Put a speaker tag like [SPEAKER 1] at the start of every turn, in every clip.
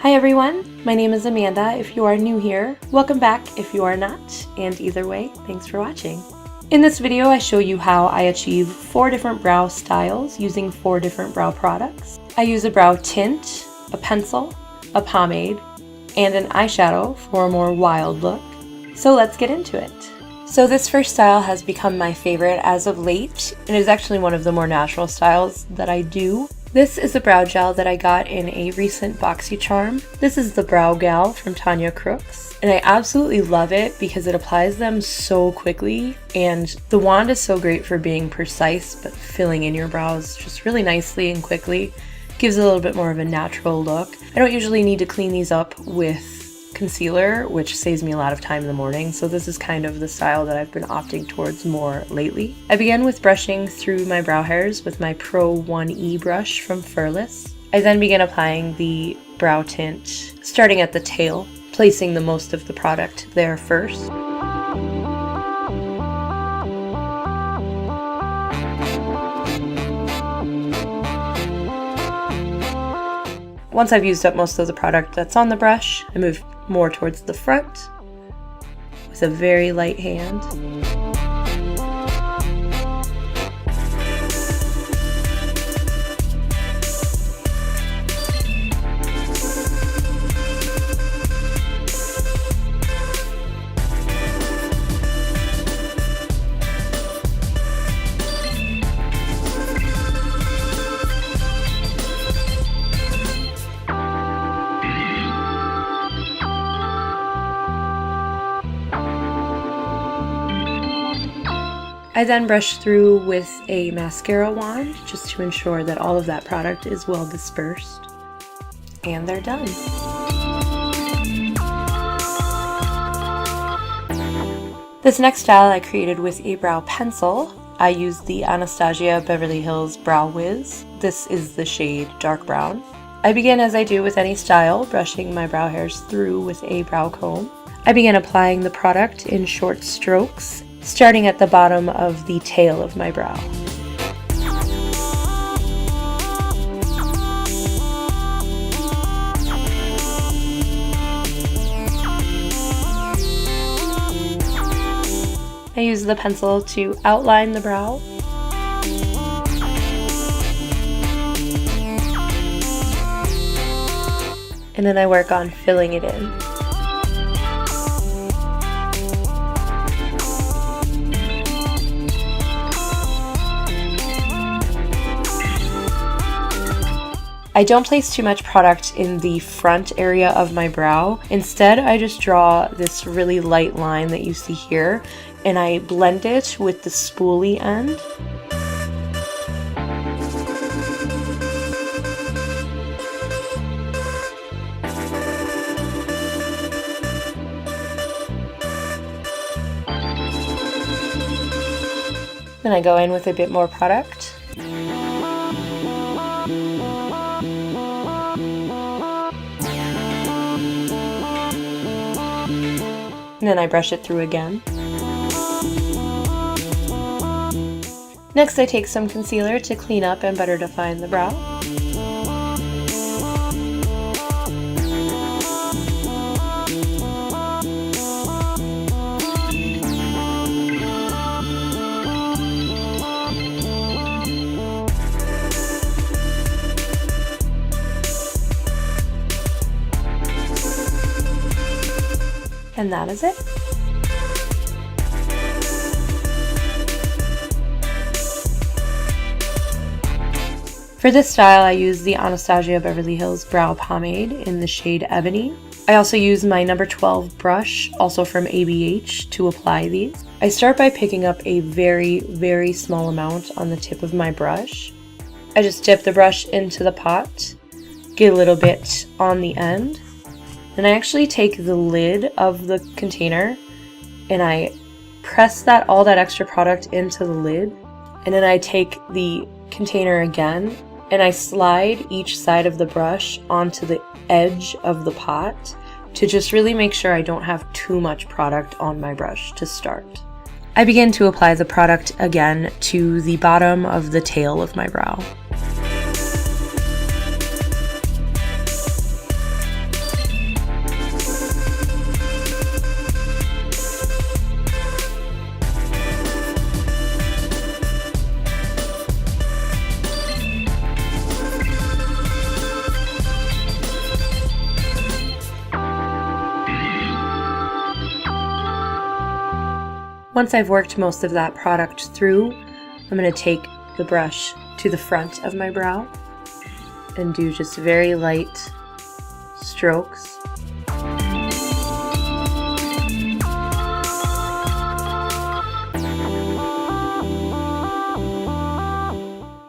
[SPEAKER 1] Hi everyone, my name is Amanda if you are new here. Welcome back if you are not, and either way, thanks for watching. In this video I show you how I achieve 4 different brow styles using 4 different brow products. I use a brow tint, a pencil, a pomade, and an eyeshadow for a more wild look. So let's get into it. So this first style has become my favorite as of late, and is actually one of the more natural styles that I do. This is a brow gel that I got in a recent BoxyCharm. This is the Brow Gal from Tanya Crooks, and I absolutely love it because it applies them so quickly, and the wand is so great for being precise but filling in your brows just really nicely and quickly. Gives a little bit more of a natural look. I don't usually need to clean these up with concealer, which saves me a lot of time in the morning, so this is kind of the style that I've been opting towards more lately. I began with brushing through my brow hairs with my Pro 1E brush from Furless. I then began applying the brow tint, starting at the tail, placing the most of the product there first. Once I've used up most of the product that's on the brush, I move more towards the front with a very light hand. I then brush through with a mascara wand just to ensure that all of that product is well dispersed. And they're done. This next style I created with a brow pencil. I used the Anastasia Beverly Hills Brow Wiz. This is the shade Dark Brown. I begin as I do with any style, brushing my brow hairs through with a brow comb. I begin applying the product in short strokes, starting at the bottom of the tail of my brow. I use the pencil to outline the brow. And then I work on filling it in. I don't place too much product in the front area of my brow. Instead, I just draw this really light line that you see here, and I blend it with the spoolie end. Then I go in with a bit more product. And then I brush it through again. Next I take some concealer to clean up and better define the brow. And that is it. For this style, I use the Anastasia Beverly Hills Brow Pomade in the shade Ebony. I also use my number 12 brush, also from ABH, to apply these. I start by picking up a very, very small amount on the tip of my brush. I just dip the brush into the pot, get a little bit on the end. Then I actually take the lid of the container and I press all that extra product into the lid, and then I take the container again and I slide each side of the brush onto the edge of the pot to just really make sure I don't have too much product on my brush to start. I begin to apply the product again to the bottom of the tail of my brow. Once I've worked most of that product through, I'm going to take the brush to the front of my brow and do just very light strokes.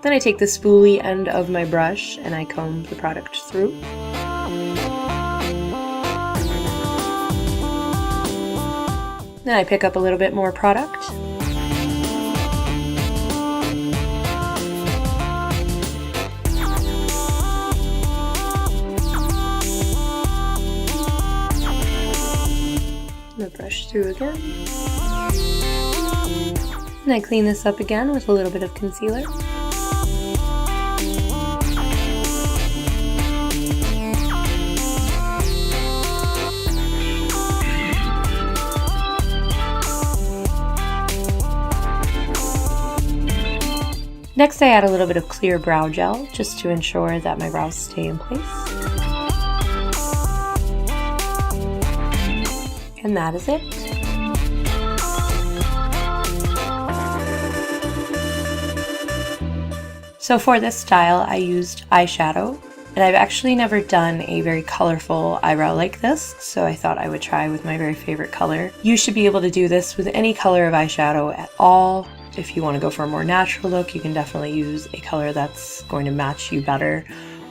[SPEAKER 1] Then I take the spoolie end of my brush and I comb the product through. Then I pick up a little bit more product. I'm gonna brush through again. And I clean this up again with a little bit of concealer. Next, I add a little bit of clear brow gel just to ensure that my brows stay in place. And that is it. So for this style, I used eyeshadow, and I've actually never done a very colorful eyebrow like this, so I thought I would try with my very favorite color. You should be able to do this with any color of eyeshadow at all. If you want to go for a more natural look, you can definitely use a color that's going to match you better.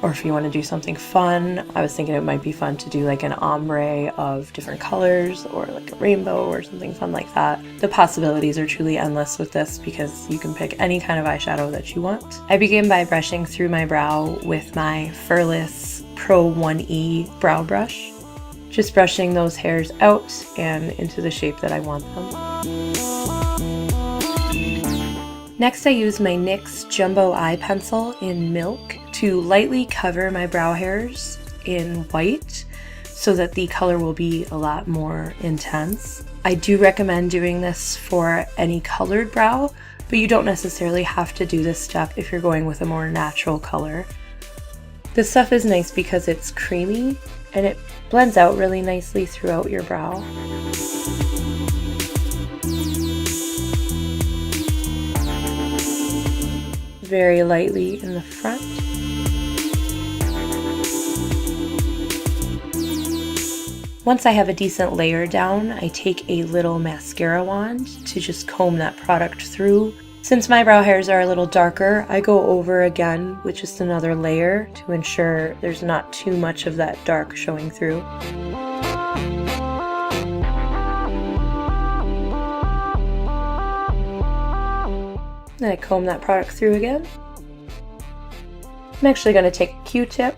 [SPEAKER 1] Or if you want to do something fun, I was thinking it might be fun to do like an ombre of different colors or like a rainbow or something fun like that. The possibilities are truly endless with this because you can pick any kind of eyeshadow that you want. I begin by brushing through my brow with my Furless Pro 1E brow brush. Just brushing those hairs out and into the shape that I want them. Next, I use my NYX Jumbo Eye Pencil in Milk to lightly cover my brow hairs in white so that the color will be a lot more intense. I do recommend doing this for any colored brow, but you don't necessarily have to do this step if you're going with a more natural color. This stuff is nice because it's creamy and it blends out really nicely throughout your brow. Very lightly in the front. Once I have a decent layer down, I take a little mascara wand to just comb that product through. Since my brow hairs are a little darker, I go over again with just another layer to ensure there's not too much of that dark showing through. Then I comb that product through again. I'm actually going to take a Q-tip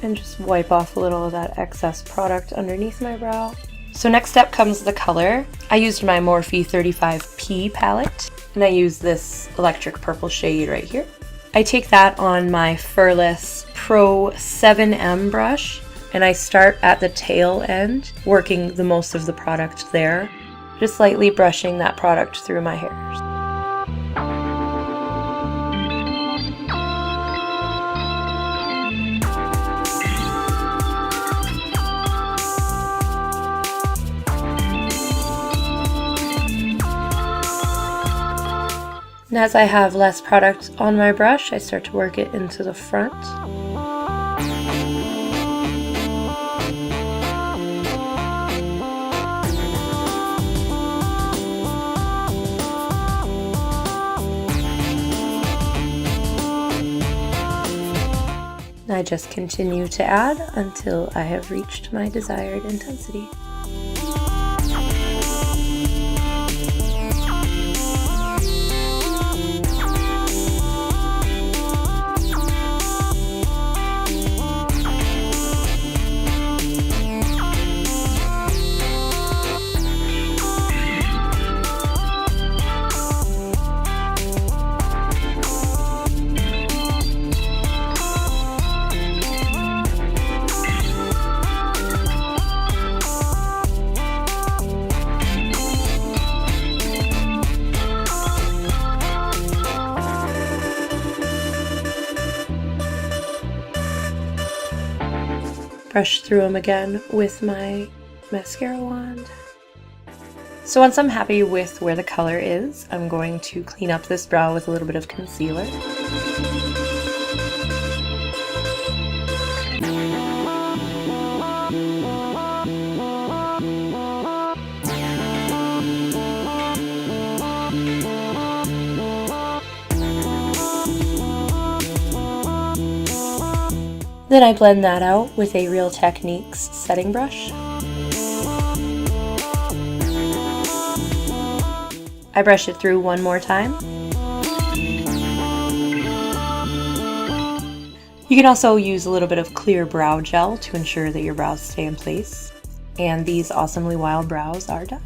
[SPEAKER 1] and just wipe off a little of that excess product underneath my brow. So next step comes the color. I used my Morphe 35P palette, and I use this electric purple shade right here. I take that on my Furless Pro 7M brush, and I start at the tail end, working the most of the product there, just lightly brushing that product through my hairs. And as I have less product on my brush, I start to work it into the front. And I just continue to add until I have reached my desired intensity. Brush through them again with my mascara wand. So once I'm happy with where the color is, I'm going to clean up this brow with a little bit of concealer. Then I blend that out with a Real Techniques setting brush. I brush it through one more time. You can also use a little bit of clear brow gel to ensure that your brows stay in place. And these awesomely wild brows are done.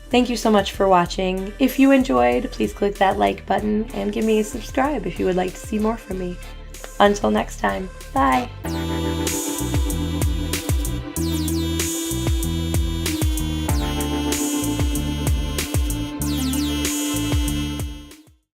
[SPEAKER 1] Thank you so much for watching. If you enjoyed, please click that like button and give me a subscribe if you would like to see more from me. Until next time, bye!